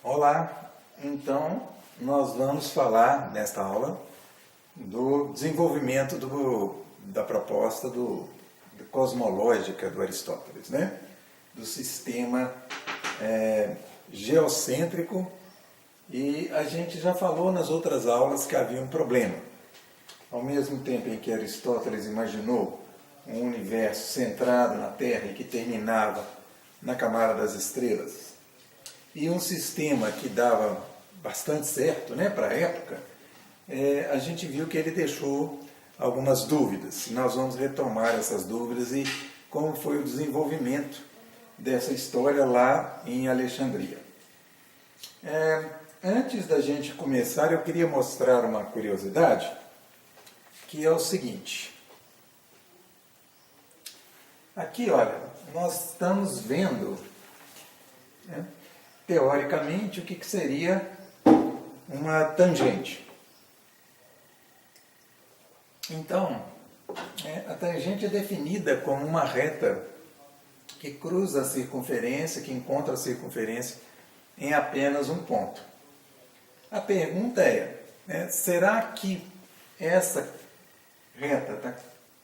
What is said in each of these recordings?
Olá, então nós vamos falar nesta aula do desenvolvimento da proposta cosmológica do Aristóteles, né? Do sistema geocêntrico, e a gente já falou nas outras aulas que havia um problema. Ao mesmo tempo em que Aristóteles imaginou um universo centrado na Terra e que terminava na camada das estrelas, e um sistema que dava bastante certo, né, para a época, a gente viu que ele deixou algumas dúvidas. Nós vamos retomar essas dúvidas e como foi o desenvolvimento dessa história lá em Alexandria. Antes da gente começar, eu queria mostrar uma curiosidade, que é o seguinte. Aqui, olha, nós estamos vendo, né, teoricamente, o que seria uma tangente. Então, a tangente é definida como uma reta que cruza a circunferência, que encontra a circunferência em apenas um ponto. A pergunta será que essa reta está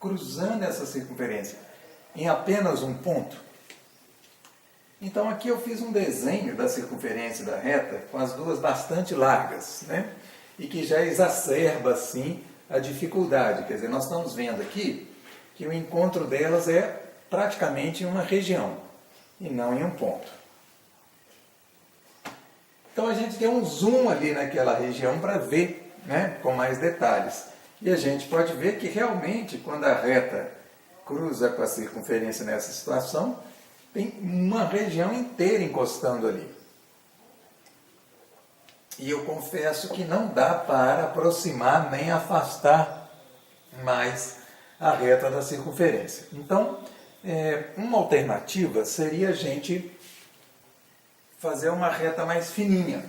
cruzando essa circunferência em apenas um ponto? Então aqui eu fiz um desenho da circunferência da reta com as duas bastante largas, né? E que já exacerba assim a dificuldade. Quer dizer, nós estamos vendo aqui que o encontro delas é praticamente em uma região e não em um ponto. Então a gente tem um zoom ali naquela região para ver, né, com mais detalhes. E a gente pode ver que realmente quando a reta cruza com a circunferência nessa situação, tem uma região inteira encostando ali. E eu confesso que não dá para aproximar nem afastar mais a reta da circunferência. Então, uma alternativa seria a gente fazer uma reta mais fininha.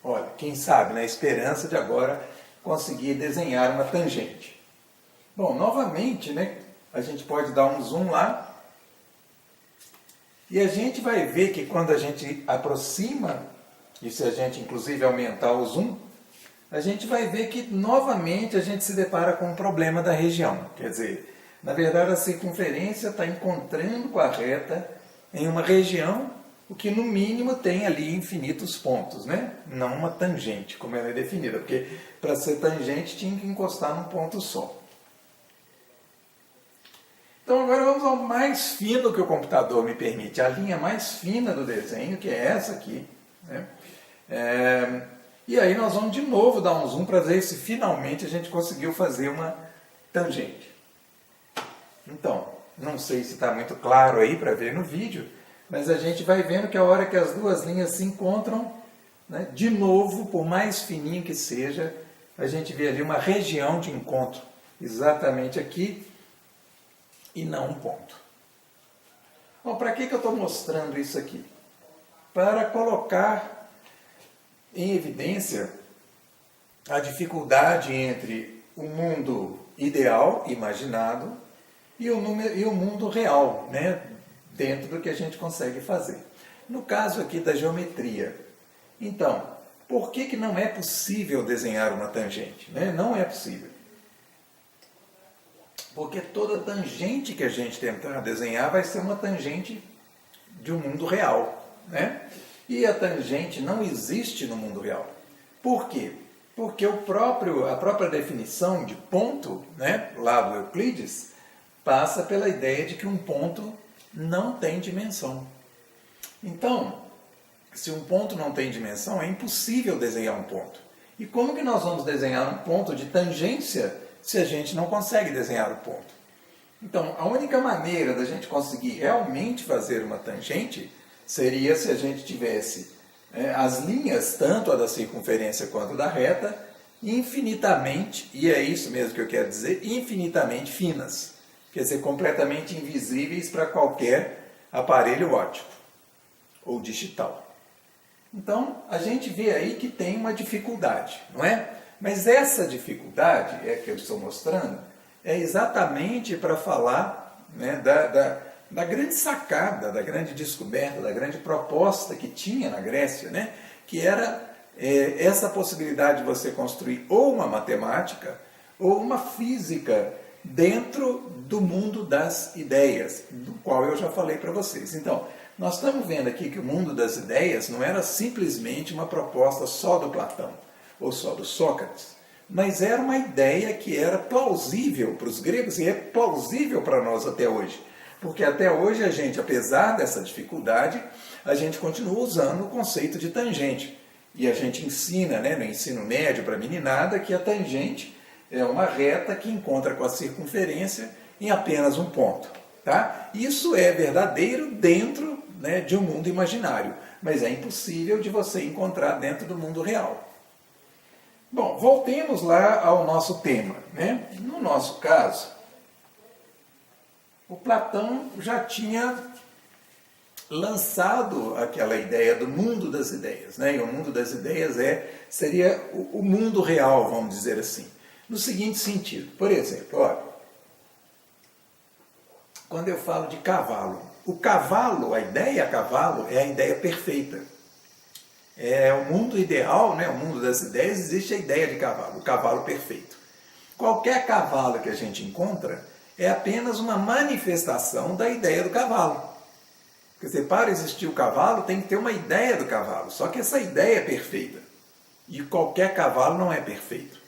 Olha, quem sabe, na esperança de agora conseguir desenhar uma tangente. Bom, novamente, né, a gente pode dar um zoom lá, e a gente vai ver que quando a gente aproxima, e se a gente inclusive aumentar o zoom, a gente vai ver que novamente a gente se depara com um problema da região. Quer dizer, na verdade a circunferência está encontrando com a reta em uma região, o que no mínimo tem ali infinitos pontos, né? Não uma tangente, como ela é definida, porque para ser tangente tinha que encostar num ponto só. Então agora vamos ao mais fino que o computador me permite, a linha mais fina do desenho, que é essa aqui, né? E aí nós vamos de novo dar um zoom para ver se finalmente a gente conseguiu fazer uma tangente. Então, não sei se está muito claro aí para ver no vídeo, mas a gente vai vendo que a hora que as duas linhas se encontram, né, de novo, por mais fininho que seja, a gente vê ali uma região de encontro, exatamente aqui, e não um ponto. Bom, para que eu estou mostrando isso aqui? Para colocar em evidência a dificuldade entre o mundo ideal, imaginado, e o mundo real, né, dentro do que a gente consegue fazer. No caso aqui da geometria. Então, por que não é possível desenhar uma tangente? Né? Não é possível. Porque toda tangente que a gente tentar desenhar vai ser uma tangente de um mundo real, né? E a tangente não existe no mundo real. Por quê? Porque a própria definição de ponto, né, lá do Euclides, passa pela ideia de que um ponto não tem dimensão. Então, se um ponto não tem dimensão, é impossível desenhar um ponto. E como que nós vamos desenhar um ponto de tangência se a gente não consegue desenhar o ponto? Então, a única maneira da gente conseguir realmente fazer uma tangente seria se a gente tivesse as linhas, tanto a da circunferência quanto da reta, infinitamente, e é isso mesmo que eu quero dizer, infinitamente finas. Quer dizer, completamente invisíveis para qualquer aparelho óptico ou digital. Então, a gente vê aí que tem uma dificuldade, não é? Mas essa dificuldade, que eu estou mostrando, é exatamente para falar, né, da grande sacada, da grande descoberta, da grande proposta que tinha na Grécia, né? Que era essa possibilidade de você construir ou uma matemática ou uma física dentro do mundo das ideias, do qual eu já falei para vocês. Então, nós estamos vendo aqui que o mundo das ideias não era simplesmente uma proposta só do Platão ou só do Sócrates, mas era uma ideia que era plausível para os gregos e é plausível para nós até hoje. Porque até hoje a gente, apesar dessa dificuldade, a gente continua usando o conceito de tangente. E a gente ensina, né, no ensino médio para a meninada que a tangente é uma reta que encontra com a circunferência em apenas um ponto. Tá? Isso é verdadeiro dentro, né, de um mundo imaginário, mas é impossível de você encontrar dentro do mundo real. Bom, voltemos lá ao nosso tema, né? No nosso caso, o Platão já tinha lançado aquela ideia do mundo das ideias, né? E o mundo das ideias seria o mundo real, vamos dizer assim. No seguinte sentido, por exemplo, olha, quando eu falo de cavalo, o cavalo, a ideia cavalo é a ideia perfeita. É o mundo ideal, né? O mundo das ideias, existe a ideia de cavalo, o cavalo perfeito. Qualquer cavalo que a gente encontra é apenas uma manifestação da ideia do cavalo. Quer dizer, para existir o cavalo tem que ter uma ideia do cavalo, só que essa ideia é perfeita. E qualquer cavalo não é perfeito.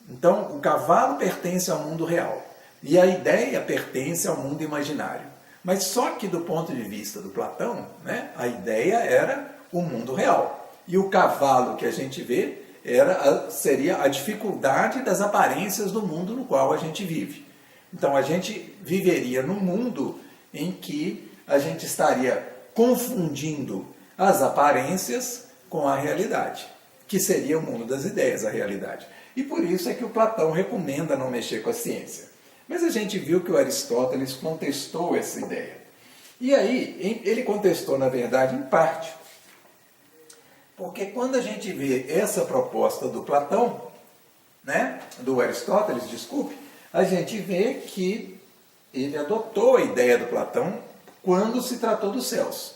Então, o cavalo pertence ao mundo real e a ideia pertence ao mundo imaginário. Mas só que do ponto de vista do Platão, né, a ideia era o mundo real. E o cavalo que a gente vê seria a dificuldade das aparências do mundo no qual a gente vive. Então, a gente viveria num mundo em que a gente estaria confundindo as aparências com a realidade, que seria o mundo das ideias, a realidade. E por isso é que o Platão recomenda não mexer com a ciência. Mas a gente viu que o Aristóteles contestou essa ideia. E aí, ele contestou, na verdade, em parte. Porque quando a gente vê essa proposta do Platão, né, do Aristóteles, desculpe, a gente vê que ele adotou a ideia do Platão quando se tratou dos céus.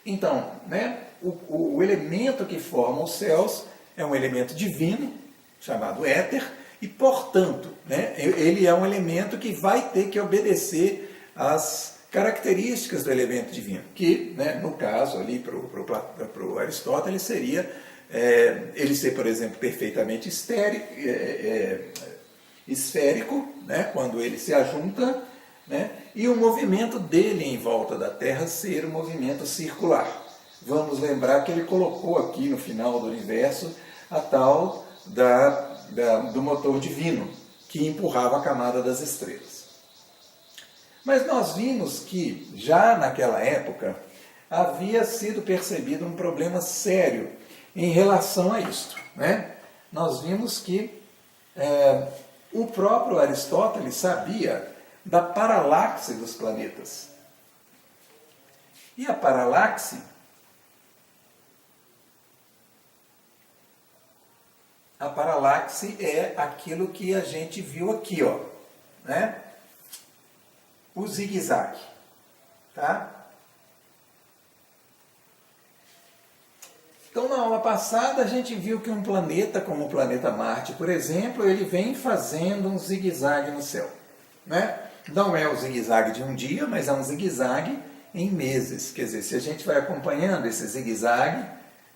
Então, né, o elemento que forma os céus é um elemento divino, chamado éter, e, portanto, né, ele é um elemento que vai ter que obedecer às características do elemento divino, que, né, no caso, ali para o Aristóteles, seria ele ser, por exemplo, perfeitamente esférico, né, quando ele se ajunta, né, e o movimento dele em volta da Terra ser um movimento circular. Vamos lembrar que ele colocou aqui no final do universo a tal do motor divino, que empurrava a camada das estrelas. Mas nós vimos que, já naquela época, havia sido percebido um problema sério em relação a isto, né? Nós vimos que o próprio Aristóteles sabia da paralaxe dos planetas. E a paralaxe é aquilo que a gente viu aqui, ó, né? O zigue-zague, tá? Então, na aula passada, a gente viu que um planeta, como o planeta Marte, por exemplo, ele vem fazendo um zigue-zague no céu, né? Não é o zigue-zague de um dia, mas é um zigue-zague em meses. Quer dizer, se a gente vai acompanhando esse zigue-zague,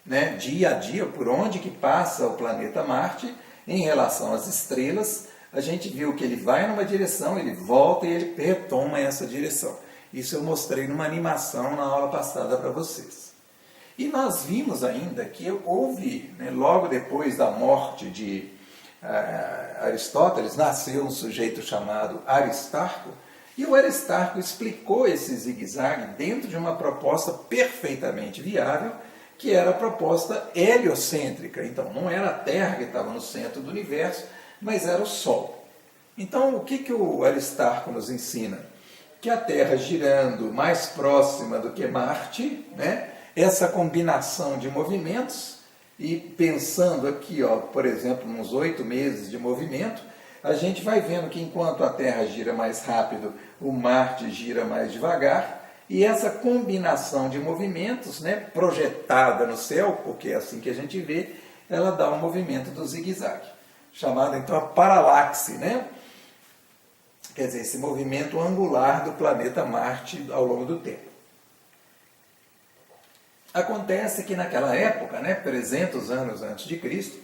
né, dia a dia, por onde que passa o planeta Marte, em relação às estrelas, a gente viu que ele vai numa direção, ele volta e ele retoma essa direção. Isso eu mostrei numa animação na aula passada para vocês. E nós vimos ainda que houve, né, logo depois da morte de Aristóteles, nasceu um sujeito chamado Aristarco, e o Aristarco explicou esse zigue-zague dentro de uma proposta perfeitamente viável, que era a proposta heliocêntrica. Então, não era a Terra que estava no centro do universo, mas era o Sol. Então, o que o Aristarco nos ensina? Que a Terra girando mais próxima do que Marte, né, essa combinação de movimentos, e pensando aqui, ó, por exemplo, uns 8 meses de movimento, a gente vai vendo que enquanto a Terra gira mais rápido, o Marte gira mais devagar, e essa combinação de movimentos, né, projetada no céu, porque é assim que a gente vê, ela dá um movimento do zigue-zague, chamado então a paralaxe, né? Quer dizer, esse movimento angular do planeta Marte ao longo do tempo. Acontece que naquela época, né, 300 anos antes de Cristo,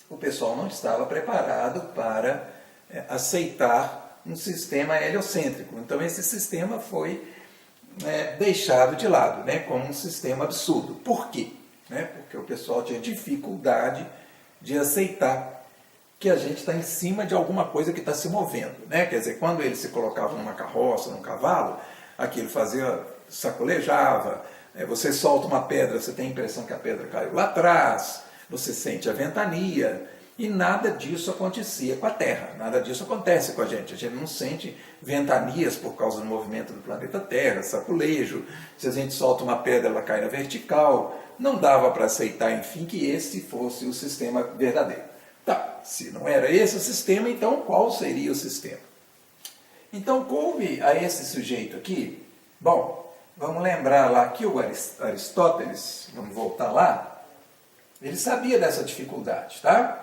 o pessoal não estava preparado para aceitar um sistema heliocêntrico. Então esse sistema foi deixado de lado, né, como um sistema absurdo. Por quê? Porque o pessoal tinha dificuldade de aceitar que a gente está em cima de alguma coisa que está se movendo. Né? Quer dizer, quando eles se colocavam numa carroça, num cavalo, aquilo sacolejava, você solta uma pedra, você tem a impressão que a pedra caiu lá atrás, você sente a ventania, e nada disso acontecia com a Terra, nada disso acontece com a gente não sente ventanias por causa do movimento do planeta Terra, saculejo, se a gente solta uma pedra ela cai na vertical, não dava para aceitar, enfim, que esse fosse o sistema verdadeiro. Tá, se não era esse o sistema, então qual seria o sistema? Então coube a esse sujeito aqui, bom, vamos lembrar lá que o Aristóteles, vamos voltar lá, ele sabia dessa dificuldade, tá?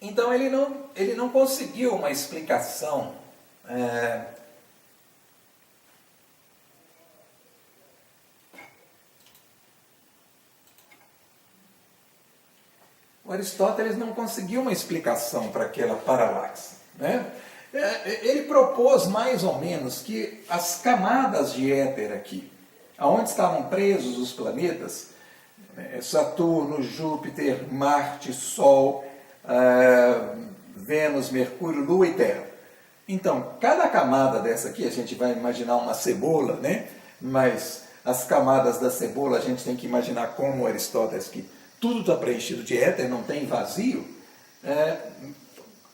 Então ele não conseguiu uma explicação o Aristóteles não conseguiu uma explicação para aquela paralaxe, né? Ele propôs mais ou menos que as camadas de éter aqui, aonde estavam presos os planetas, Saturno, Júpiter, Marte, Sol, Vênus, Mercúrio, Lua e Terra. Então, cada camada dessa aqui, a gente vai imaginar uma cebola, né? Mas as camadas da cebola a gente tem que imaginar como Aristóteles, que tudo está preenchido de éter, não tem vazio.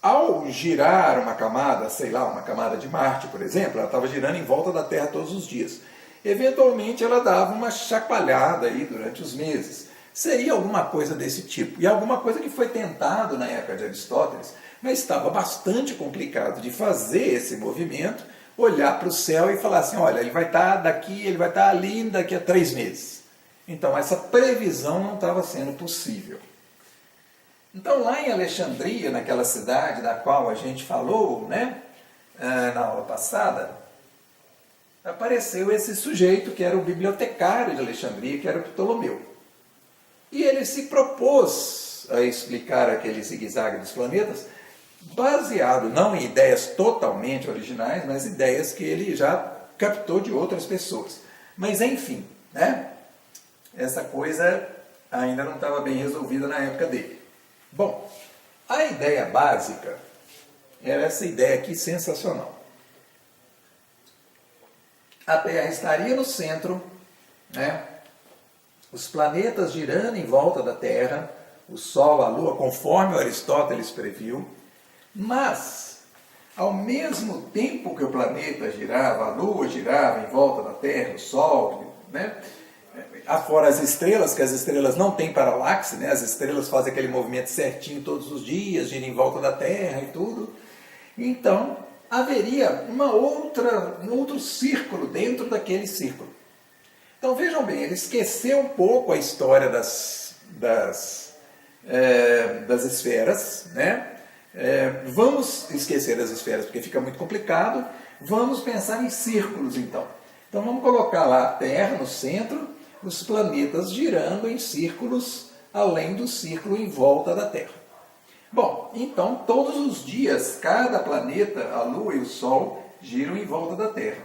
Ao girar uma camada, sei lá, uma camada de Marte, por exemplo, ela estava girando em volta da Terra todos os dias. Eventualmente ela dava uma chacoalhada aí durante os meses. Seria alguma coisa desse tipo. E alguma coisa que foi tentado na época de Aristóteles, mas estava bastante complicado de fazer esse movimento, olhar para o céu e falar assim, olha, ele vai estar daqui, ele vai estar ali daqui a 3 meses. Então essa previsão não estava sendo possível. Então lá em Alexandria, naquela cidade da qual a gente falou, né, na aula passada, apareceu esse sujeito que era o bibliotecário de Alexandria, que era o Ptolomeu. E ele se propôs a explicar aquele zigue-zague dos planetas, baseado não em ideias totalmente originais, mas ideias que ele já captou de outras pessoas. Mas enfim, né? Essa coisa ainda não estava bem resolvida na época dele. Bom, a ideia básica era essa ideia aqui sensacional. A Terra estaria no centro, né? Os planetas girando em volta da Terra, o Sol, a Lua, conforme o Aristóteles previu, mas, ao mesmo tempo que o planeta girava, a Lua girava em volta da Terra, o Sol, né? Afora as estrelas, que as estrelas não têm paralaxe, né? As estrelas fazem aquele movimento certinho todos os dias, giram em volta da Terra e tudo. Então, haveria um outro círculo dentro daquele círculo. Então vejam bem, ele esqueceu um pouco a história das esferas, né? Vamos esquecer das esferas porque fica muito complicado, vamos pensar em círculos então. Então vamos colocar lá a Terra no centro, os planetas girando em círculos além do círculo em volta da Terra. Bom, então todos os dias cada planeta, a Lua e o Sol, giram em volta da Terra.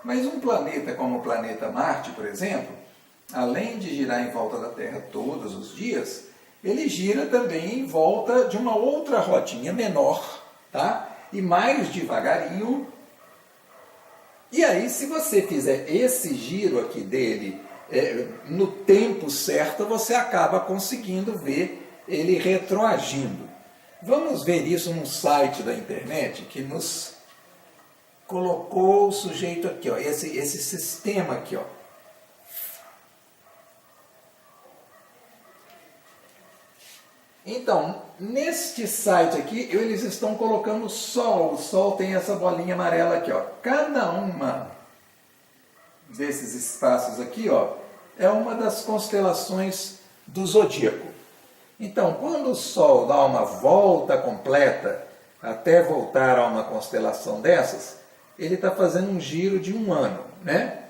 Mas um planeta como o planeta Marte, por exemplo, além de girar em volta da Terra todos os dias, ele gira também em volta de uma outra rodinha menor, tá? E mais devagarinho. E aí, se você fizer esse giro aqui dele no tempo certo, você acaba conseguindo ver ele retroagindo. Vamos ver isso num site da internet que nos colocou o sujeito aqui, ó, esse sistema aqui, ó. Então, neste site aqui, eles estão colocando o Sol. O Sol tem essa bolinha amarela aqui, ó. Cada uma desses espaços aqui, ó, é uma das constelações do zodíaco. Então, quando o Sol dá uma volta completa, até voltar a uma constelação dessas, ele está fazendo um giro de um ano, né?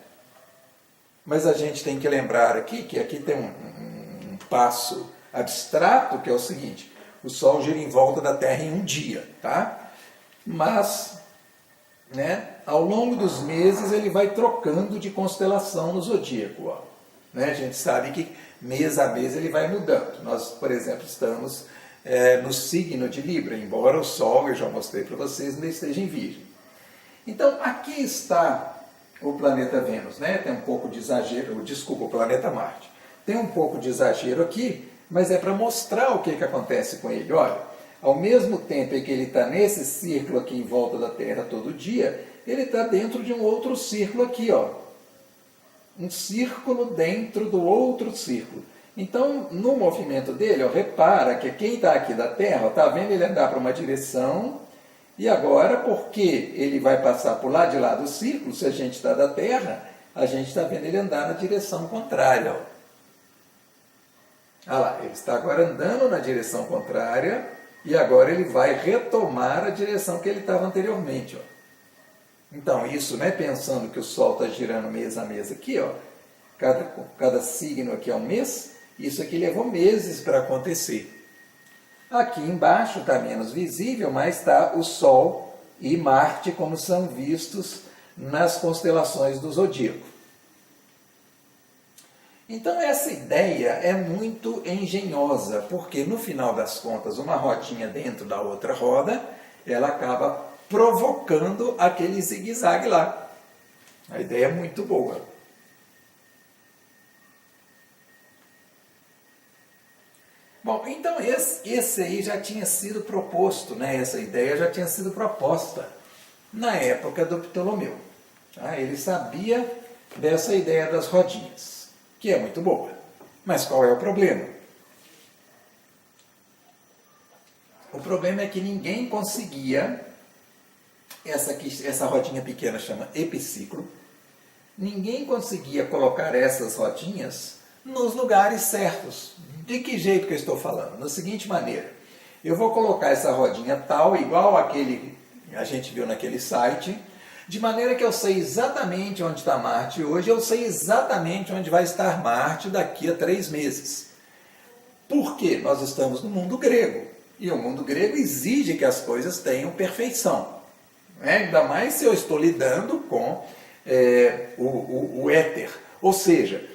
Mas a gente tem que lembrar aqui que aqui tem um passo abstrato, que é o seguinte: o Sol gira em volta da Terra em um dia, tá? Mas, né, ao longo dos meses ele vai trocando de constelação no zodíaco, ó. Né? A gente sabe que mês a mês ele vai mudando. Nós, por exemplo, estamos no signo de Libra, embora o Sol, eu já mostrei para vocês, ainda esteja em Virgem. Então, aqui está o planeta Vênus, né? Tem um pouco de exagero, desculpa, o planeta Marte. Tem um pouco de exagero aqui, mas é para mostrar o que acontece com ele. Olha, ao mesmo tempo em que ele está nesse círculo aqui em volta da Terra todo dia, ele está dentro de um outro círculo aqui, ó. Um círculo dentro do outro círculo. Então, no movimento dele, ó, repara que quem está aqui da Terra, está vendo ele andar para uma direção, e agora, porque ele vai passar por lá de lá do círculo, se a gente está da Terra, a gente está vendo ele andar na direção contrária. Ó. Ah lá, ele está agora andando na direção contrária, e agora ele vai retomar a direção que ele estava anteriormente. Ó. Então, isso, né, pensando que o Sol está girando mês a mês aqui, ó, cada signo aqui é um mês, isso aqui levou meses para acontecer. Aqui embaixo está menos visível, mas está o Sol e Marte como são vistos nas constelações do zodíaco. Então essa ideia é muito engenhosa, porque no final das contas, uma rodinha dentro da outra roda, ela acaba provocando aquele zigue-zague lá. A ideia é muito boa. Bom, então esse aí já tinha sido proposto, né? Essa ideia já tinha sido proposta na época do Ptolomeu. Tá? Ele sabia dessa ideia das rodinhas, que é muito boa. Mas qual é o problema? O problema é que ninguém conseguia, essa rodinha pequena chama epiciclo, ninguém conseguia colocar essas rodinhas nos lugares certos. De que jeito que eu estou falando? Da seguinte maneira, eu vou colocar essa rodinha tal, igual aquele que a gente viu naquele site, de maneira que eu sei exatamente onde está Marte hoje, eu sei exatamente onde vai estar Marte daqui a 3 meses. Por quê? Nós estamos no mundo grego, e o mundo grego exige que as coisas tenham perfeição. Ainda mais se eu estou lidando com o éter, ou seja,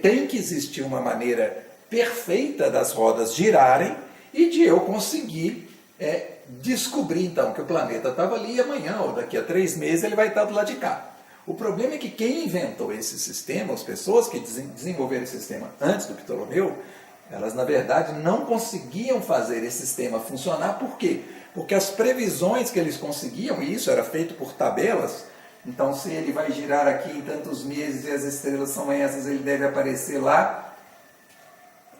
tem que existir uma maneira perfeita das rodas girarem e de eu conseguir descobrir então que o planeta estava ali e amanhã ou daqui a 3 meses ele vai estar do lado de cá. O problema é que quem inventou esse sistema, as pessoas que desenvolveram esse sistema antes do Ptolomeu, elas na verdade não conseguiam fazer esse sistema funcionar. Por quê? Porque as previsões que eles conseguiam, e isso era feito por tabelas, então, se ele vai girar aqui em tantos meses e as estrelas são essas, ele deve aparecer lá.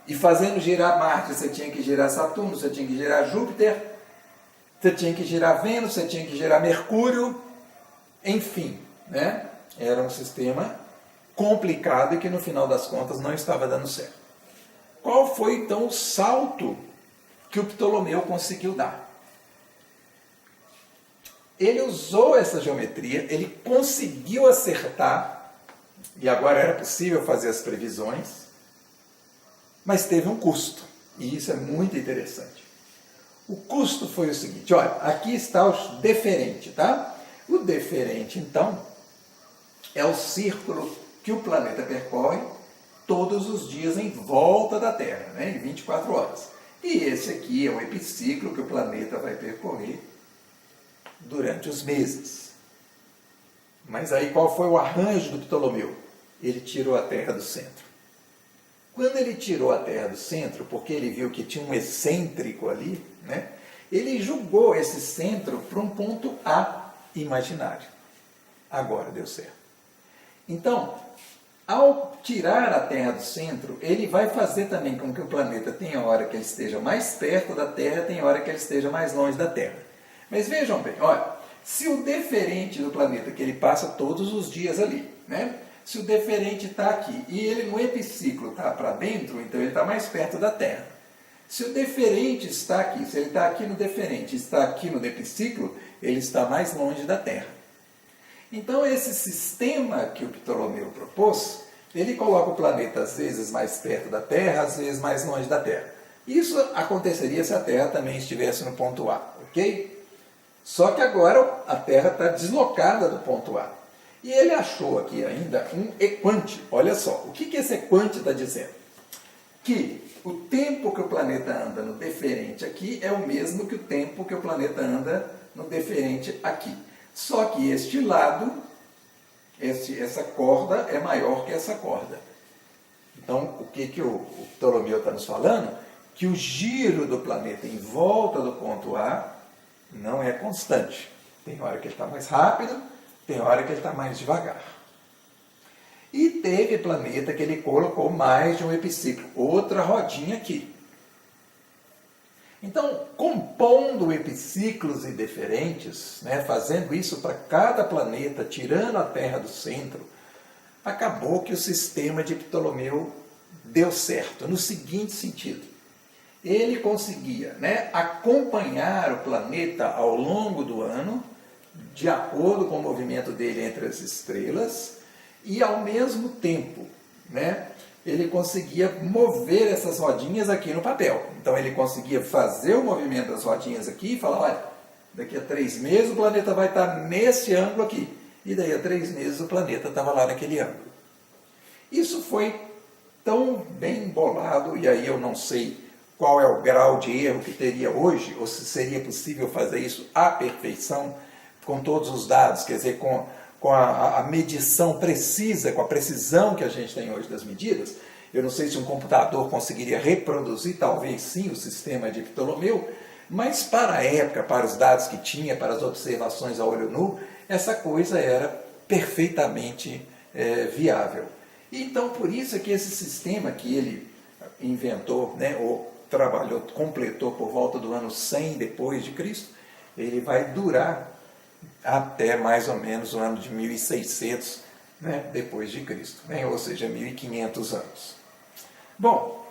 E fazendo girar Marte, você tinha que girar Saturno, você tinha que girar Júpiter, você tinha que girar Vênus, você tinha que girar Mercúrio, enfim, né? Era um sistema complicado e que no final das contas não estava dando certo. Qual foi então o salto que o Ptolomeu conseguiu dar? Ele usou essa geometria, ele conseguiu acertar, e agora era possível fazer as previsões, mas teve um custo, e isso é muito interessante. O custo foi o seguinte, olha, aqui está o deferente, tá? O deferente, então, é o círculo que o planeta percorre todos os dias em volta da Terra, né, em 24 horas. E esse aqui é o epiciclo que o planeta vai percorrer durante os meses. Mas aí qual foi o arranjo do Ptolomeu? Ele tirou a Terra do centro. Quando ele tirou a Terra do centro, porque ele viu que tinha um excêntrico ali, né, ele jogou esse centro para um ponto A imaginário. Agora deu certo. Então, Ao tirar a Terra do centro, ele vai fazer também com que o planeta tenha hora que ele esteja mais perto da Terra, tenha hora que ele esteja mais longe da Terra. Mas vejam bem, olha, se o deferente do planeta, que ele passa todos os dias ali, né? Se o deferente está aqui e ele no epiciclo está para dentro, então ele está mais perto da Terra. Se o deferente está aqui, se ele está aqui no deferente e está aqui no epiciclo, ele está mais longe da Terra. Então esse sistema que o Ptolomeu propôs, ele coloca o planeta às vezes mais perto da Terra, às vezes mais longe da Terra. Isso aconteceria se a Terra também estivesse no ponto A, ok? Só que agora a Terra está deslocada do ponto A. E ele achou aqui ainda um equante. Olha só, o que esse equante está dizendo? Que o tempo que o planeta anda no deferente aqui é o mesmo que o tempo que o planeta anda no deferente aqui. Só que este lado, essa corda é maior que essa corda. Então, o que o Ptolomeu está nos falando? Que o giro do planeta em volta do ponto A não é constante. Tem hora que ele está mais rápido, tem hora que ele está mais devagar. E teve planeta que ele colocou mais de um epiciclo, outra rodinha aqui. Então, compondo epiciclos e deferentes, né, fazendo isso para cada planeta, tirando a Terra do centro, acabou que o sistema de Ptolomeu deu certo, no seguinte sentido. Ele conseguia, né, acompanhar o planeta ao longo do ano, de acordo com o movimento dele entre as estrelas, e ao mesmo tempo, né, ele conseguia mover essas rodinhas aqui no papel. Então ele conseguia fazer o movimento das rodinhas aqui e falar, olha, daqui a 3 meses o planeta vai estar nesse ângulo aqui. E daí a 3 meses o planeta estava lá naquele ângulo. Isso foi tão bem bolado, e aí eu não sei qual é o grau de erro que teria hoje, ou se seria possível fazer isso à perfeição, com todos os dados, quer dizer, com a medição precisa, com a precisão que a gente tem hoje das medidas. Eu não sei se um computador conseguiria reproduzir, talvez sim, o sistema de Ptolomeu, mas para a época, para os dados que tinha, para as observações a olho nu, essa coisa era perfeitamente viável. E então, por isso é que esse sistema que ele inventou, né, ou trabalhou, completou por volta do ano 100 depois de Cristo, ele vai durar até mais ou menos o ano de 1600, né, depois de Cristo, né, ou seja, 1500 anos. Bom,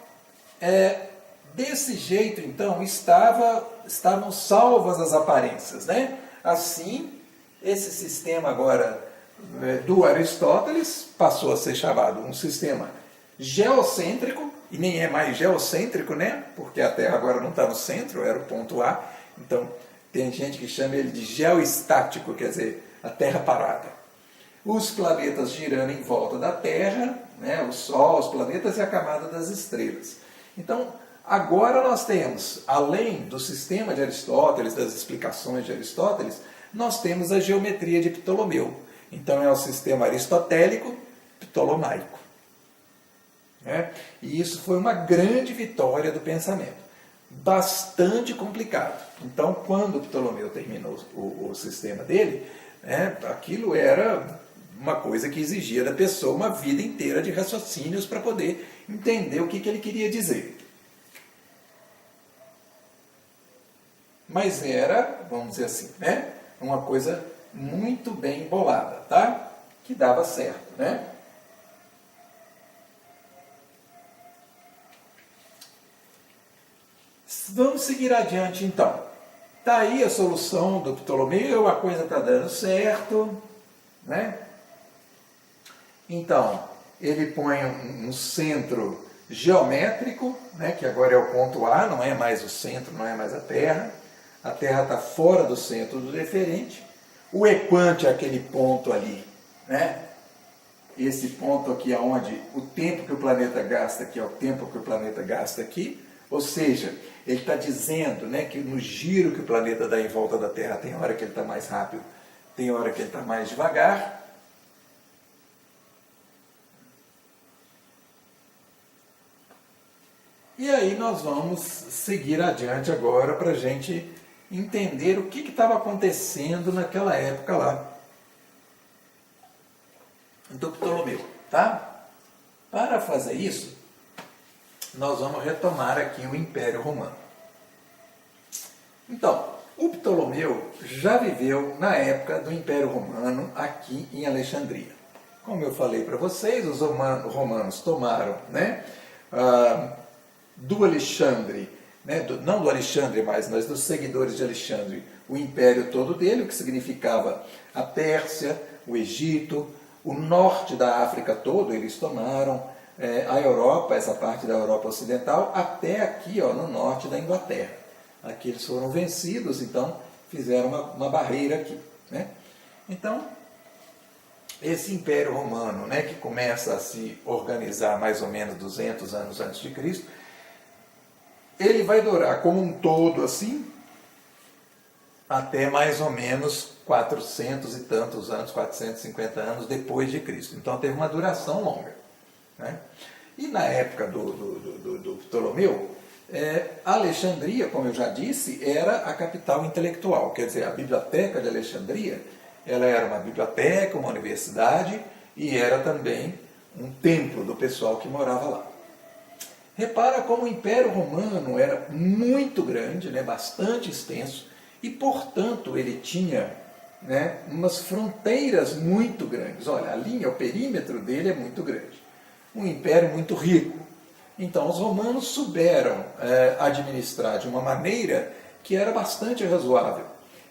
desse jeito, então, estavam salvas as aparências, né? Assim, esse sistema agora do Aristóteles passou a ser chamado um sistema geocêntrico, e nem é mais geocêntrico, né? Porque a Terra agora não está no centro, era o ponto A, então tem gente que chama ele de geoestático, quer dizer, a Terra parada. Os planetas girando em volta da Terra, né, o Sol, os planetas e a camada das estrelas. Então, agora nós temos, além do sistema de Aristóteles, das explicações de Aristóteles, nós temos a geometria de Ptolomeu. Então, é o sistema aristotélico ptolomaico. Né? E isso foi uma grande vitória do pensamento. Bastante complicado. Então, quando Ptolomeu terminou o sistema dele, aquilo era uma coisa que exigia da pessoa uma vida inteira de raciocínios para poder entender o que ele queria dizer. Mas era, vamos dizer assim, né, uma coisa muito bem bolada, tá? Que dava certo, né? Vamos seguir adiante, então. Está aí a solução do Ptolomeu, a coisa está dando certo, né? Então, ele põe um centro geométrico, né, que agora é o ponto A, não é mais o centro, não é mais a Terra. A Terra está fora do centro do deferente. O equante é aquele ponto ali, né? Esse ponto aqui é onde o tempo que o planeta gasta aqui é o tempo que o planeta gasta aqui. Ou seja, ele está dizendo, né, que no giro que o planeta dá em volta da Terra, tem hora que ele está mais rápido, tem hora que ele está mais devagar. E aí nós vamos seguir adiante agora para a gente entender o que estava acontecendo naquela época lá do Ptolomeu, tá? Para fazer isso, nós vamos retomar aqui o Império Romano. Então, o Ptolomeu já viveu na época do Império Romano aqui em Alexandria. Como eu falei para vocês, os romanos tomaram, né, do Alexandre, né, não do Alexandre mais, mas dos seguidores de Alexandre, o império todo dele, o que significava a Pérsia, o Egito, o norte da África todo, eles tomaram, a Europa, essa parte da Europa Ocidental, até aqui, ó, no norte da Inglaterra. Aqui eles foram vencidos, então fizeram uma barreira aqui, né? Então, esse Império Romano, né, que começa a se organizar mais ou menos 200 anos antes de Cristo, ele vai durar como um todo assim, até mais ou menos 400 e tantos anos, 450 anos depois de Cristo. Então teve uma duração longa, né? E na época do Ptolomeu, Alexandria, como eu já disse, era a capital intelectual, quer dizer, a Biblioteca de Alexandria, ela era uma biblioteca, uma universidade e era também um templo do pessoal que morava lá. Repara como o Império Romano era muito grande, né, bastante extenso, e portanto ele tinha, né, umas fronteiras muito grandes. Olha, a linha, o perímetro dele é muito grande. Um império muito rico. Então os romanos souberam administrar de uma maneira que era bastante razoável.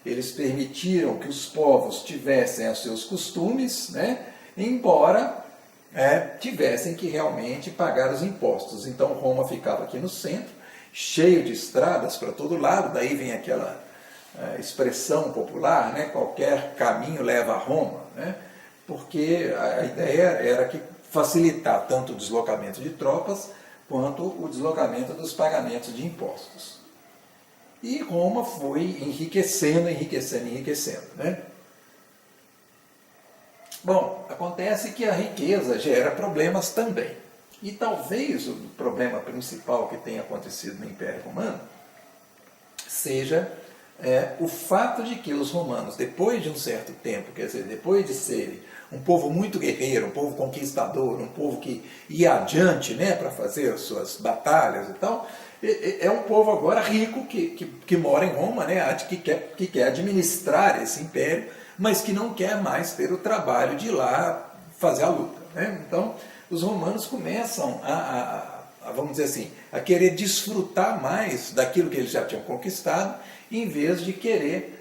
Eles permitiram que os povos tivessem os seus costumes, né, embora tivessem que realmente pagar os impostos. Então Roma ficava aqui no centro, cheio de estradas para todo lado, daí vem aquela expressão popular, né, qualquer caminho leva a Roma, né, porque a ideia era que facilitar tanto o deslocamento de tropas quanto o deslocamento dos pagamentos de impostos. E Roma foi enriquecendo, né? Bom, acontece que a riqueza gera problemas também. E talvez o problema principal que tenha acontecido no Império Romano seja o fato de que os romanos, depois de um certo tempo, quer dizer, depois de serem um povo muito guerreiro, um povo conquistador, um povo que ia adiante, né, para fazer as suas batalhas e tal, é um povo agora rico que mora em Roma, né, que quer administrar esse império, mas que não quer mais ter o trabalho de ir lá fazer a luta, né? Então, os romanos começam vamos dizer assim, a querer desfrutar mais daquilo que eles já tinham conquistado, em vez de querer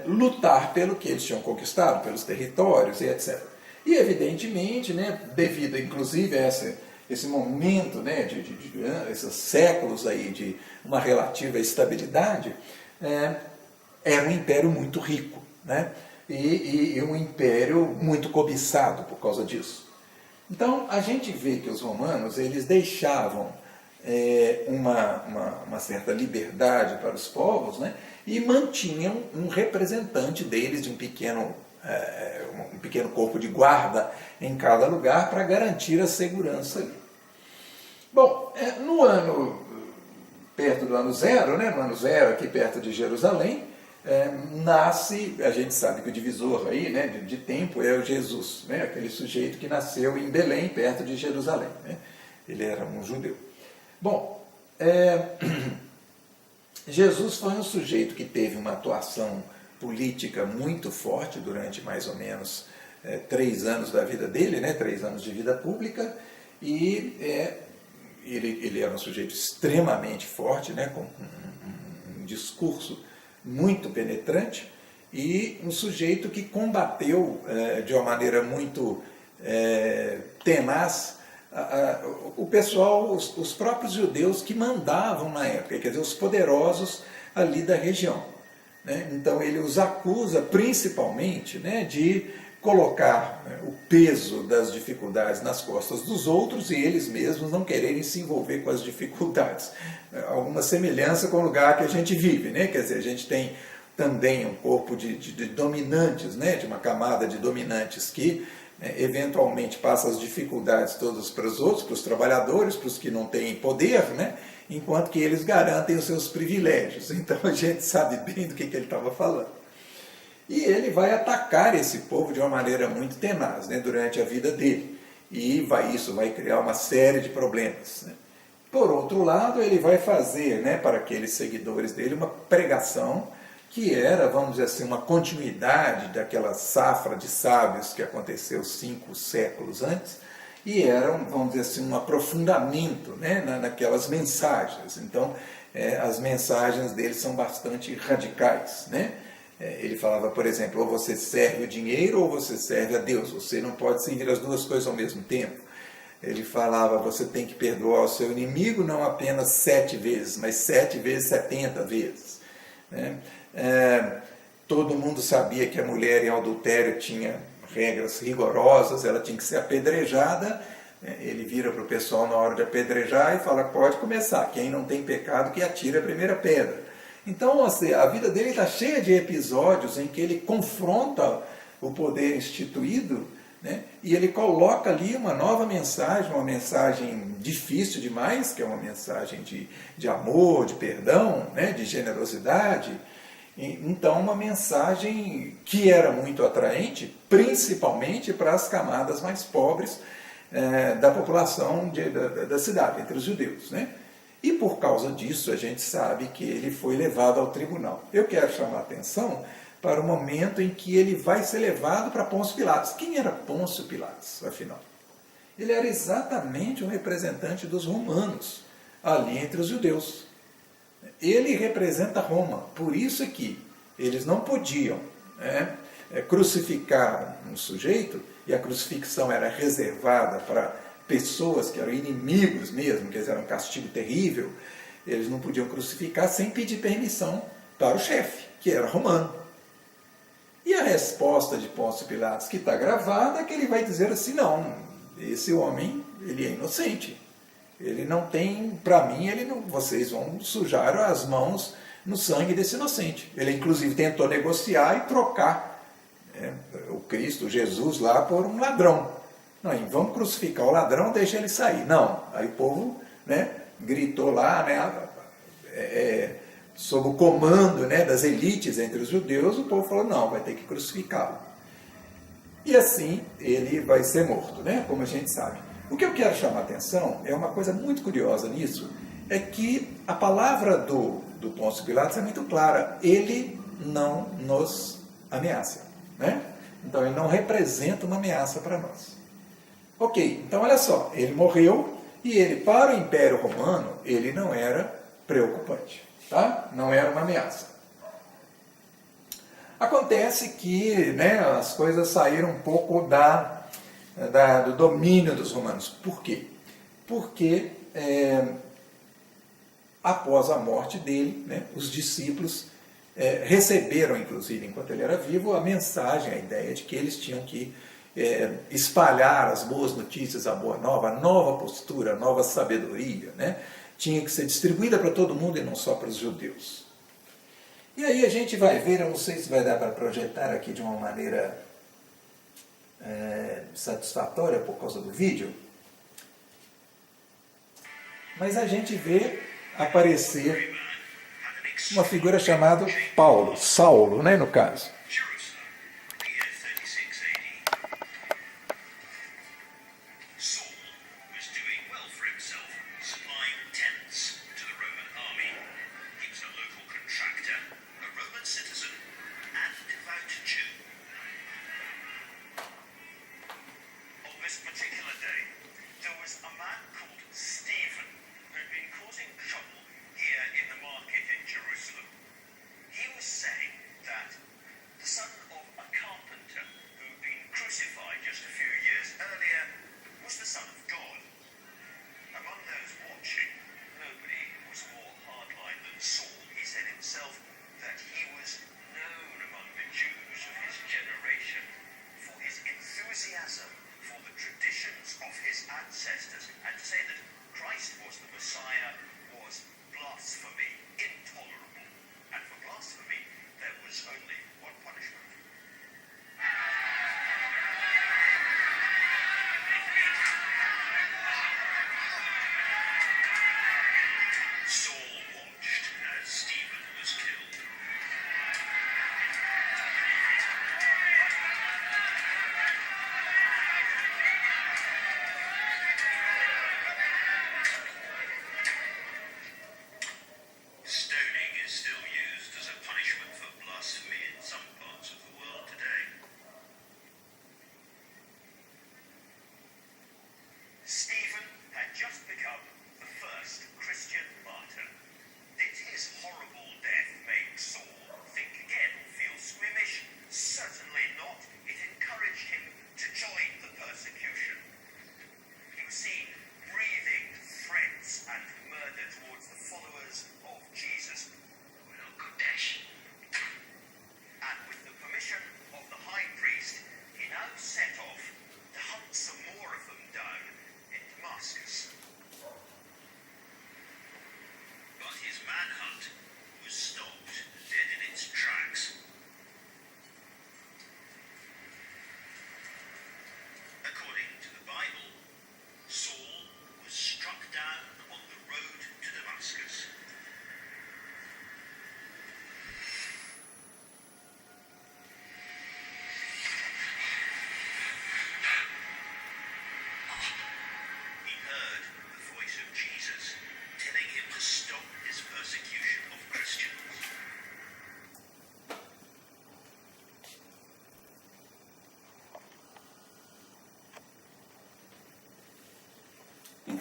lutar pelo que eles tinham conquistado, pelos territórios e etc. E evidentemente, né, devido inclusive a esse momento, né, esses séculos aí de uma relativa estabilidade, era um império muito rico, né, e um império muito cobiçado por causa disso. Então a gente vê que os romanos eles deixavam uma certa liberdade para os povos, né, e mantinham um representante deles de um pequeno corpo de guarda em cada lugar para garantir a segurança ali. Bom, perto do ano zero, né, no ano zero, aqui perto de Jerusalém, nasce, a gente sabe que o divisor aí, né, de tempo é o Jesus, né, aquele sujeito que nasceu em Belém, perto de Jerusalém, né, ele era um judeu. Bom, Jesus foi um sujeito que teve uma atuação política muito forte durante mais ou menos 3 anos da vida dele, né, 3 anos de vida pública, e ele era um sujeito extremamente forte, né, com um discurso muito penetrante, e um sujeito que combateu de uma maneira muito tenaz o pessoal, os próprios judeus que mandavam na época, quer dizer, os poderosos ali da região, né? Então ele os acusa principalmente, né, de colocar o peso das dificuldades nas costas dos outros e eles mesmos não quererem se envolver com as dificuldades. Alguma semelhança com o lugar que a gente vive, né? Quer dizer, a gente tem também um corpo de dominantes, né, de uma camada de dominantes que eventualmente passa as dificuldades todas para os outros, para os trabalhadores, para os que não têm poder, né, enquanto que eles garantem os seus privilégios. Então a gente sabe bem do que ele estava falando. E ele vai atacar esse povo de uma maneira muito tenaz, né, durante a vida dele. e isso vai criar uma série de problemas, né? Por outro lado, ele vai fazer, né, para aqueles seguidores dele uma pregação que era, vamos dizer assim, uma continuidade daquela safra de sábios que aconteceu 5 séculos antes, e era, vamos dizer assim, um aprofundamento, né, naquelas mensagens. Então, as mensagens dele são bastante radicais, né? Ele falava, por exemplo, ou você serve o dinheiro ou você serve a Deus, você não pode servir as duas coisas ao mesmo tempo. Ele falava, você tem que perdoar o seu inimigo não apenas 7 vezes, mas 7 vezes 70 vezes. Né? Todo mundo sabia que a mulher em adultério tinha regras rigorosas, ela tinha que ser apedrejada. Ele vira para o pessoal na hora de apedrejar e fala, pode começar, quem não tem pecado que atire a primeira pedra. Então, assim, a vida dele está cheia de episódios em que ele confronta o poder instituído, né? E ele coloca ali uma nova mensagem, uma mensagem difícil demais, que é uma mensagem de amor, de perdão, né? De generosidade. Então, uma mensagem que era muito atraente, principalmente para as camadas mais pobres da população da cidade, entre os judeus, né? E por causa disso, a gente sabe que ele foi levado ao tribunal. Eu quero chamar a atenção para o momento em que ele vai ser levado para Pôncio Pilatos. Quem era Pôncio Pilatos, afinal? Ele era exatamente um representante dos romanos, ali entre os judeus. Ele representa Roma, por isso que eles não podiam, né, crucificar um sujeito, e a crucifixão era reservada para pessoas que eram inimigos mesmo, que era um castigo terrível. Eles não podiam crucificar sem pedir permissão para o chefe, que era romano. E a resposta de Pôncio Pilatos, que está gravada, é que ele vai dizer assim, não, esse homem, ele é inocente. Ele não tem, para mim, vocês vão sujar as mãos no sangue desse inocente. Ele, inclusive, tentou negociar e trocar o Cristo, Jesus, lá por um ladrão. Não, vamos crucificar o ladrão, deixa ele sair. Não, aí o povo, né, gritou lá, né, sob o comando, né, das elites entre os judeus, o povo falou, não, vai ter que crucificá-lo. E assim ele vai ser morto, né, como a gente sabe. O que eu quero chamar a atenção é uma coisa muito curiosa nisso, é que a palavra do Pôncio Pilatos é muito clara, ele não nos ameaça, né? Então ele não representa uma ameaça para nós. Ok, então olha só, ele morreu e ele, para o Império Romano, ele não era preocupante, tá? Não era uma ameaça. Acontece que, né, as coisas saíram um pouco do domínio dos romanos. Por quê? Porque após a morte dele, né, os discípulos receberam, inclusive, enquanto ele era vivo, a mensagem, a ideia de que eles tinham que espalhar as boas notícias, a boa nova, a nova postura, a nova sabedoria, né? Tinha que ser distribuída para todo mundo e não só para os judeus. E aí a gente vai ver, eu não sei se vai dar para projetar aqui de uma maneira satisfatória por causa do vídeo, mas a gente vê aparecer uma figura chamada Paulo, Saulo, né, no caso.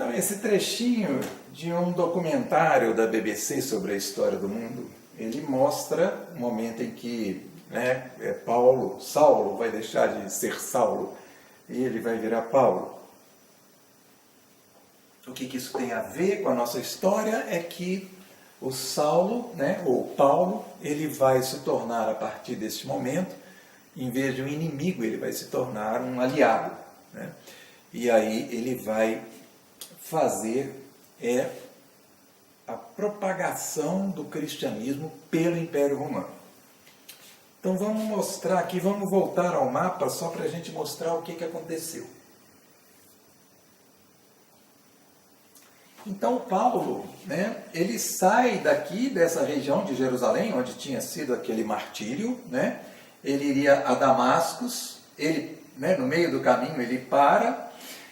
Então, esse trechinho de um documentário da BBC sobre a história do mundo, ele mostra o momento em que, né, Saulo vai deixar de ser Saulo e ele vai virar Paulo. O que isso tem a ver com a nossa história é que o Saulo, né, ou Paulo, ele vai se tornar, a partir deste momento, em vez de um inimigo, ele vai se tornar um aliado, né? E aí ele vai fazer a propagação do cristianismo pelo Império Romano. Então vamos mostrar aqui, vamos voltar ao mapa só para a gente mostrar o que aconteceu. Então Paulo, né, ele sai daqui, dessa região de Jerusalém, onde tinha sido aquele martírio, né, ele iria a Damascus, ele, né, no meio do caminho ele para,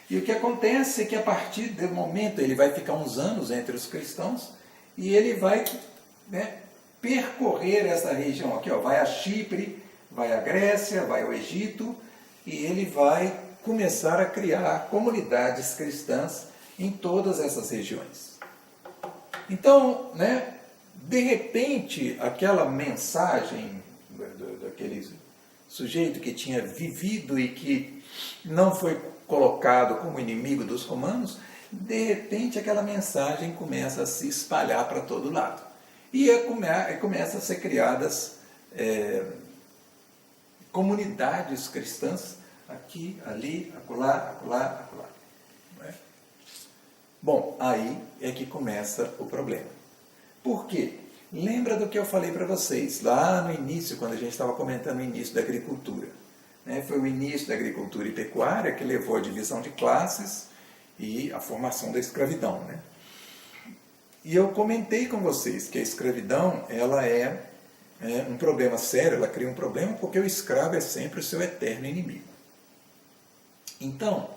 e o que acontece é que a partir do momento ele vai ficar uns anos entre os cristãos, e ele vai, né, percorrer essa região aqui, ó, vai a Chipre, vai à Grécia, vai ao Egito, e ele vai começar a criar comunidades cristãs em todas essas regiões. Então, né, de repente, aquela mensagem daquele sujeito que tinha vivido e que não foi colocado como inimigo dos romanos, de repente aquela mensagem começa a se espalhar para todo lado. E começa a ser criadas comunidades cristãs aqui, ali, acolá, acolá, acolá. Bom, aí é que começa o problema. Por quê? Lembra do que eu falei para vocês, lá no início, quando a gente estava comentando o início da agricultura. Né? Foi o início da agricultura e pecuária que levou à divisão de classes e à formação da escravidão. Né? E eu comentei com vocês que a escravidão ela é um problema sério, ela cria um problema porque o escravo é sempre o seu eterno inimigo. Então,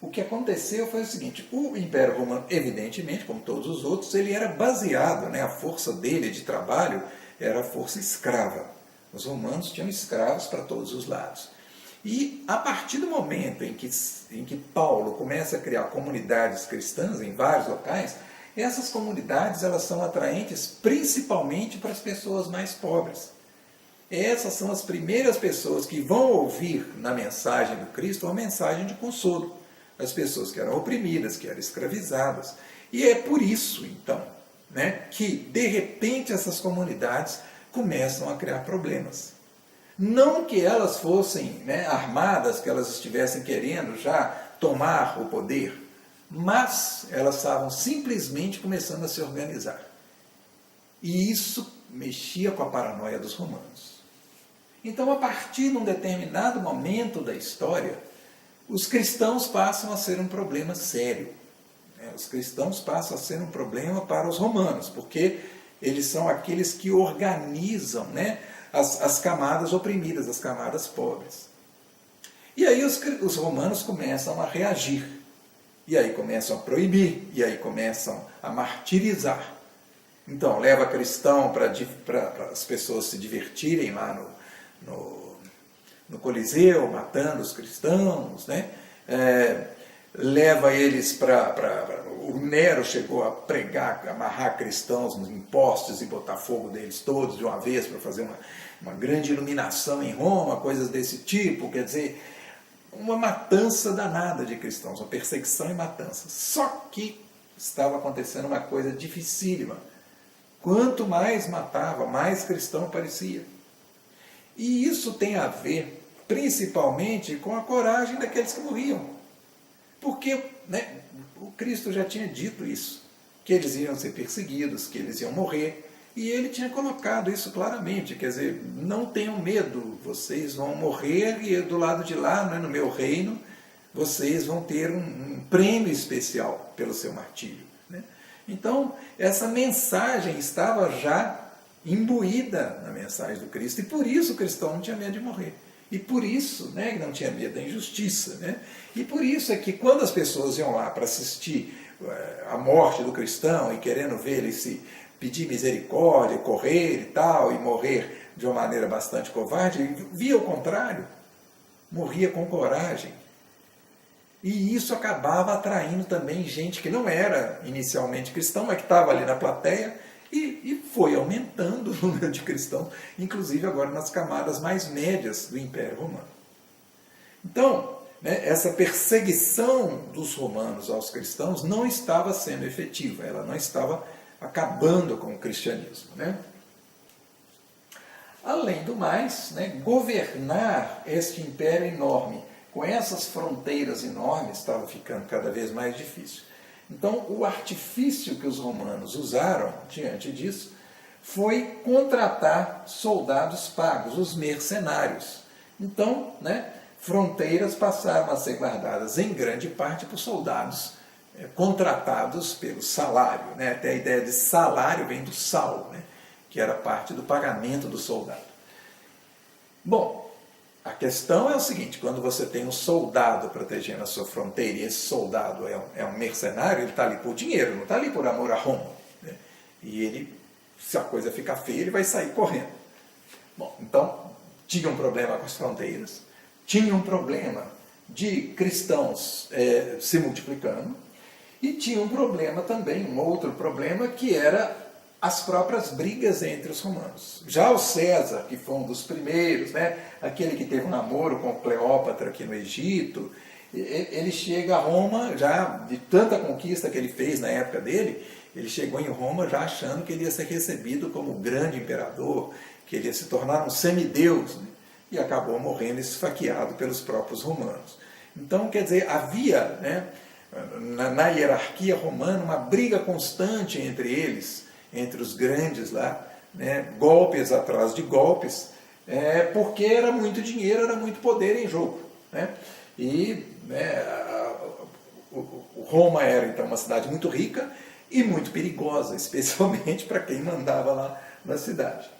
o que aconteceu foi o seguinte, o Império Romano, evidentemente, como todos os outros, ele era baseado, né, a força dele de trabalho era a força escrava. Os romanos tinham escravos para todos os lados. E a partir do momento em que Paulo começa a criar comunidades cristãs em vários locais, essas comunidades elas são atraentes principalmente para as pessoas mais pobres. Essas são as primeiras pessoas que vão ouvir na mensagem do Cristo uma mensagem de consolo. As pessoas que eram oprimidas, que eram escravizadas. E é por isso, então, né, que, de repente, essas comunidades começam a criar problemas. Não que elas fossem, né, armadas, que elas estivessem querendo já tomar o poder, mas elas estavam simplesmente começando a se organizar. E isso mexia com a paranoia dos romanos. Então, a partir de um determinado momento da história, os cristãos passam a ser um problema sério. Os cristãos passam a ser um problema para os romanos, porque eles são aqueles que organizam, né, as camadas oprimidas, as camadas pobres. E aí os romanos começam a reagir, e aí começam a proibir, e aí começam a martirizar. Então, leva cristão para as pessoas se divertirem lá no Coliseu, matando os cristãos, né? Leva eles o Nero chegou a pregar, amarrar cristãos em postes e botar fogo deles todos de uma vez para fazer uma grande iluminação em Roma, coisas desse tipo, quer dizer, uma matança danada de cristãos, uma perseguição e matança. Só que estava acontecendo uma coisa dificílima. Quanto mais matava, mais cristão aparecia. E isso tem a ver principalmente com a coragem daqueles que morriam. Porque, né, o Cristo já tinha dito isso, que eles iam ser perseguidos, que eles iam morrer, e ele tinha colocado isso claramente, quer dizer, não tenham medo, vocês vão morrer e do lado de lá, né, no meu reino, vocês vão ter um prêmio especial pelo seu martírio. Né? Então, essa mensagem estava já imbuída na mensagem do Cristo, e por isso o cristão não tinha medo de morrer. E por isso, né, não tinha medo da injustiça. Né? E por isso é que quando as pessoas iam lá para assistir a morte do cristão e querendo ver ele se pedir misericórdia, correr e tal, e morrer de uma maneira bastante covarde, via o contrário, morria com coragem. E isso acabava atraindo também gente que não era inicialmente cristão, mas que estava ali na plateia, e foi aumentando o número de cristãos, inclusive agora nas camadas mais médias do Império Romano. Então, né, essa perseguição dos romanos aos cristãos não estava sendo efetiva, ela não estava acabando com o cristianismo. Né? Além do mais, né, governar este império enorme, com essas fronteiras enormes, estava ficando cada vez mais difícil. Então, o artifício que os romanos usaram diante disso foi contratar soldados pagos, os mercenários. Então, né, fronteiras passaram a ser guardadas em grande parte por soldados contratados pelo salário. Né? Até a ideia de salário vem do sal, né? Que era parte do pagamento do soldado. Bom, a questão é o seguinte, quando você tem um soldado protegendo a sua fronteira, e esse soldado é um mercenário, ele está ali por dinheiro, não está ali por amor a Roma. Né? E ele, se a coisa ficar feia, ele vai sair correndo. Bom, então, tinha um problema com as fronteiras, tinha um problema de cristãos se multiplicando, e tinha um problema também, um outro problema, que era as próprias brigas entre os romanos. Já o César, que foi um dos primeiros, né, aquele que teve um namoro com Cleópatra aqui no Egito, ele chega a Roma, já de tanta conquista que ele fez na época dele, ele chegou em Roma já achando que ele ia ser recebido como grande imperador, que ele ia se tornar um semideus, né, e acabou morrendo esfaqueado pelos próprios romanos. Então, quer dizer, havia, né, na hierarquia romana uma briga constante entre eles, entre os grandes lá, né, golpes atrás de golpes, porque era muito dinheiro, era muito poder em jogo. Né? E Roma era então uma cidade muito rica e muito perigosa, especialmente para quem mandava lá na cidade.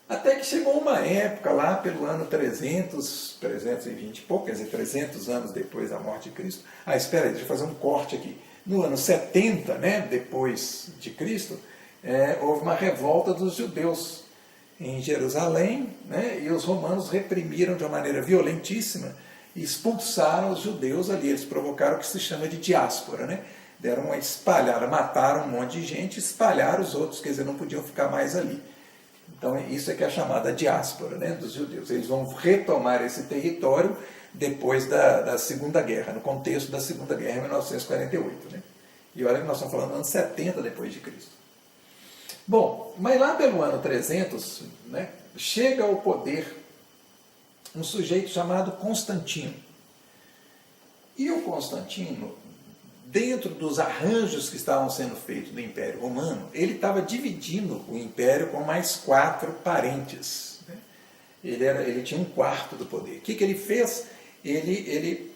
Até que chegou uma época lá pelo ano 320 e pouco, quer dizer, 300 anos depois da morte de Cristo. Espera aí, deixa eu fazer um corte aqui. No ano 70, né, depois de Cristo, houve uma revolta dos judeus em Jerusalém, né, e os romanos reprimiram de uma maneira violentíssima e expulsaram os judeus ali. Eles provocaram o que se chama de diáspora. Né? Deram uma espalhada, mataram um monte de gente, espalharam os outros, quer dizer, não podiam ficar mais ali. Então, isso é que é chamada diáspora, né, dos judeus. Eles vão retomar esse território depois da Segunda Guerra, no contexto da Segunda Guerra, em 1948. Né? E olha que nós estamos falando do ano 70 depois de Cristo. Bom, mas lá pelo ano 300, né, chega ao poder um sujeito chamado Constantino. E o Constantino, dentro dos arranjos que estavam sendo feitos no Império Romano, ele estava dividindo o Império com mais 4 parentes. Né? Ele tinha um quarto do poder. O que ele fez? Ele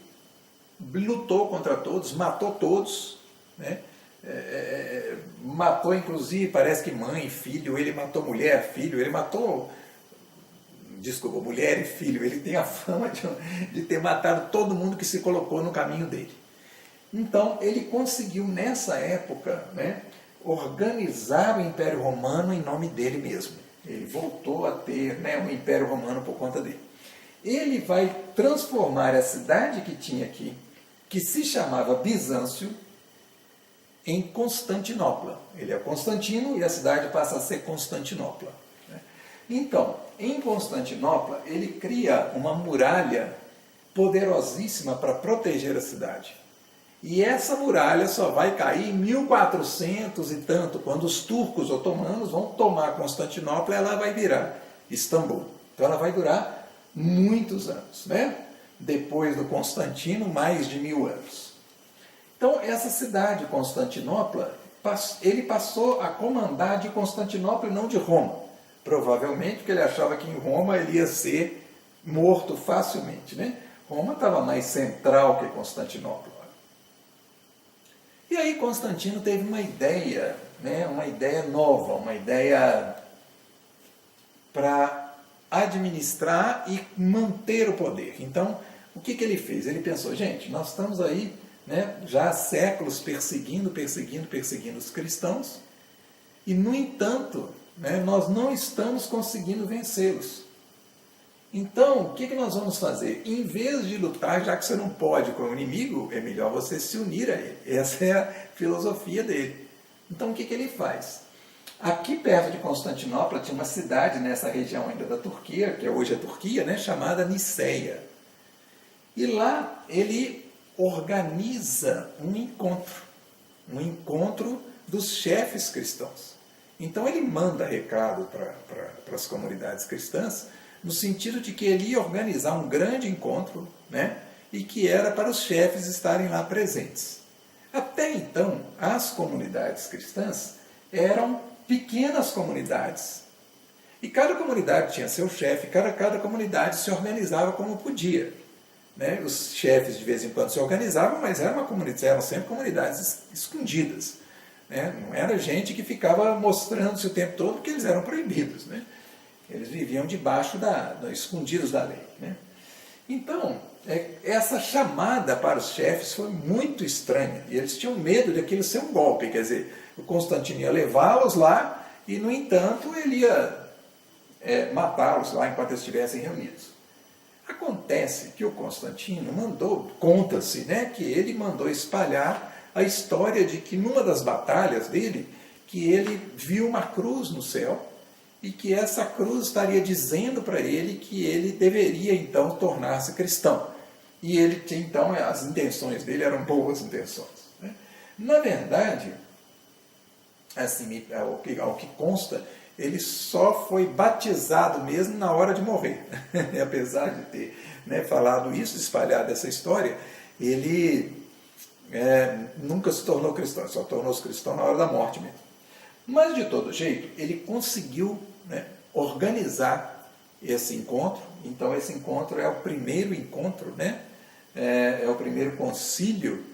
lutou contra todos, matou todos, né? Matou inclusive, parece que mãe, filho, ele matou mulher, filho, ele matou, desculpa, mulher e filho, ele tem a fama de ter matado todo mundo que se colocou no caminho dele. Então, ele conseguiu, nessa época, né, organizar o Império Romano em nome dele mesmo. Ele voltou a ter, né, um Império Romano por conta dele. Ele vai transformar a cidade que tinha aqui, que se chamava Bizâncio, em Constantinopla. Ele é Constantino e a cidade passa a ser Constantinopla. Né? Então, em Constantinopla, ele cria uma muralha poderosíssima para proteger a cidade. E essa muralha só vai cair em 1400 e tanto, quando os turcos otomanos vão tomar Constantinopla, ela vai virar Istambul. Então ela vai durar muitos anos, né? Depois do Constantino, mais de 1000 anos. Então essa cidade, Constantinopla, ele passou a comandar de Constantinopla e não de Roma. Provavelmente porque ele achava que em Roma ele ia ser morto facilmente, né? Roma estava mais central que Constantinopla. E aí Constantino teve uma ideia, né, uma ideia nova, uma ideia para administrar e manter o poder. Então, o que ele fez? Ele pensou, gente, nós estamos aí, né, já há séculos perseguindo os cristãos, e, no entanto, né, nós não estamos conseguindo vencê-los. Então, o que nós vamos fazer? Em vez de lutar, já que você não pode com o inimigo, é melhor você se unir a ele. Essa é a filosofia dele. Então, o que ele faz? Aqui perto de Constantinopla tinha uma cidade nessa região ainda da Turquia, que hoje é Turquia, né, chamada Niceia. E lá ele organiza um encontro dos chefes cristãos. Então ele manda recado para as comunidades cristãs, no sentido de que ele ia organizar um grande encontro, né, e que era para os chefes estarem lá presentes. Até então, as comunidades cristãs eram pequenas comunidades. E cada comunidade tinha seu chefe, cada comunidade se organizava como podia. Né? Os chefes de vez em quando se organizavam, mas eram sempre comunidades escondidas. Né? Não era gente que ficava mostrando-se o tempo todo, porque eles eram proibidos. Né? Eles viviam debaixo escondidos da lei. Né? Então, essa chamada para os chefes foi muito estranha. E eles tinham medo daquilo ser um golpe. Quer dizer, o Constantino ia levá-los lá e, no entanto, ele ia matá-los lá enquanto eles estivessem reunidos. Acontece que o Constantino conta-se, né, que ele mandou espalhar a história de que numa das batalhas dele, que ele viu uma cruz no céu e que essa cruz estaria dizendo para ele que ele deveria então tornar-se cristão. E ele tinha então, as intenções dele eram boas intenções. Né? Na verdade, assim, ao que consta, ele só foi batizado mesmo na hora de morrer. Apesar de ter, né, falado isso, espalhado essa história, ele nunca se tornou cristão, só tornou-se cristão na hora da morte mesmo. Mas, de todo jeito, ele conseguiu, né, organizar esse encontro. Então, esse encontro é o primeiro encontro, né, é o primeiro concílio,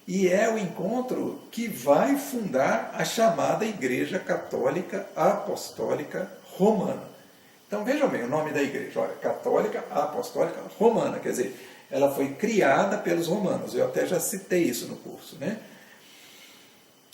e é o encontro que vai fundar a chamada Igreja Católica Apostólica Romana. Então vejam bem o nome da igreja, olha, Católica Apostólica Romana, quer dizer, ela foi criada pelos romanos, eu até já citei isso no curso. Né?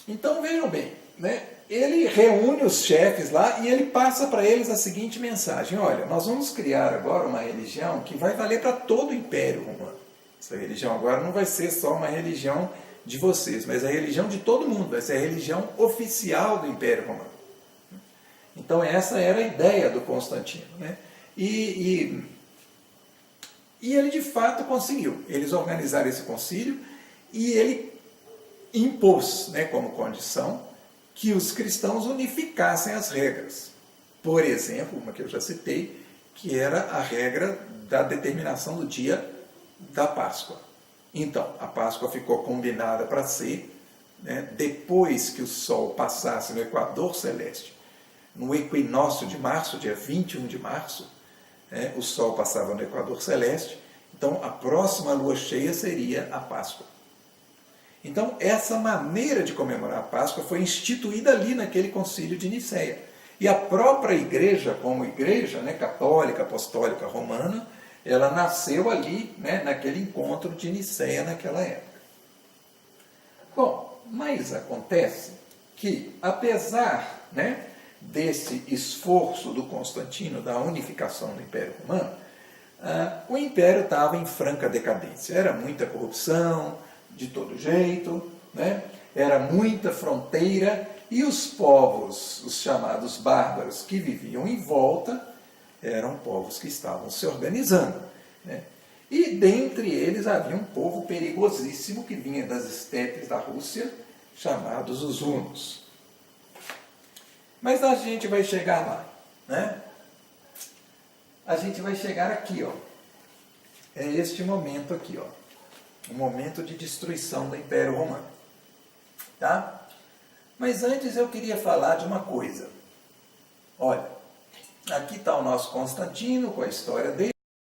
Então vejam bem, né? Ele reúne os chefes lá e ele passa para eles a seguinte mensagem: olha, nós vamos criar agora uma religião que vai valer para todo o Império Romano. Essa religião agora não vai ser só uma religião de vocês, mas a religião de todo mundo, vai ser a religião oficial do Império Romano. Então essa era a ideia do Constantino. Né? E ele de fato conseguiu. Eles organizaram esse concílio e ele impôs, né, como condição que os cristãos unificassem as regras. Por exemplo, uma que eu já citei, que era a regra da determinação do dia da Páscoa. Então, a Páscoa ficou combinada para ser, né, depois que o Sol passasse no Equador Celeste, no equinócio de março, dia 21 de março, o Sol passava no Equador Celeste, então a próxima lua cheia seria a Páscoa. Então, essa maneira de comemorar a Páscoa foi instituída ali naquele concílio de Niceia. E a própria igreja, como igreja, né, católica, apostólica, romana, ela nasceu ali, né, naquele encontro de Niceia naquela época. Bom, mas acontece que, apesar, né, desse esforço do Constantino, da unificação do Império Romano, o Império estava em franca decadência. Era muita corrupção, de todo jeito, né? Era muita fronteira, e os povos, os chamados bárbaros, que viviam em volta, eram povos que estavam se organizando. Né? E dentre eles havia um povo perigosíssimo que vinha das estepes da Rússia, chamados os hunos. Mas a gente vai chegar lá. Né? A gente vai chegar aqui, ó. É este momento aqui, ó. Um momento de destruição do Império Romano. Tá? Mas antes eu queria falar de uma coisa. Olha, aqui está o nosso Constantino com a história dele.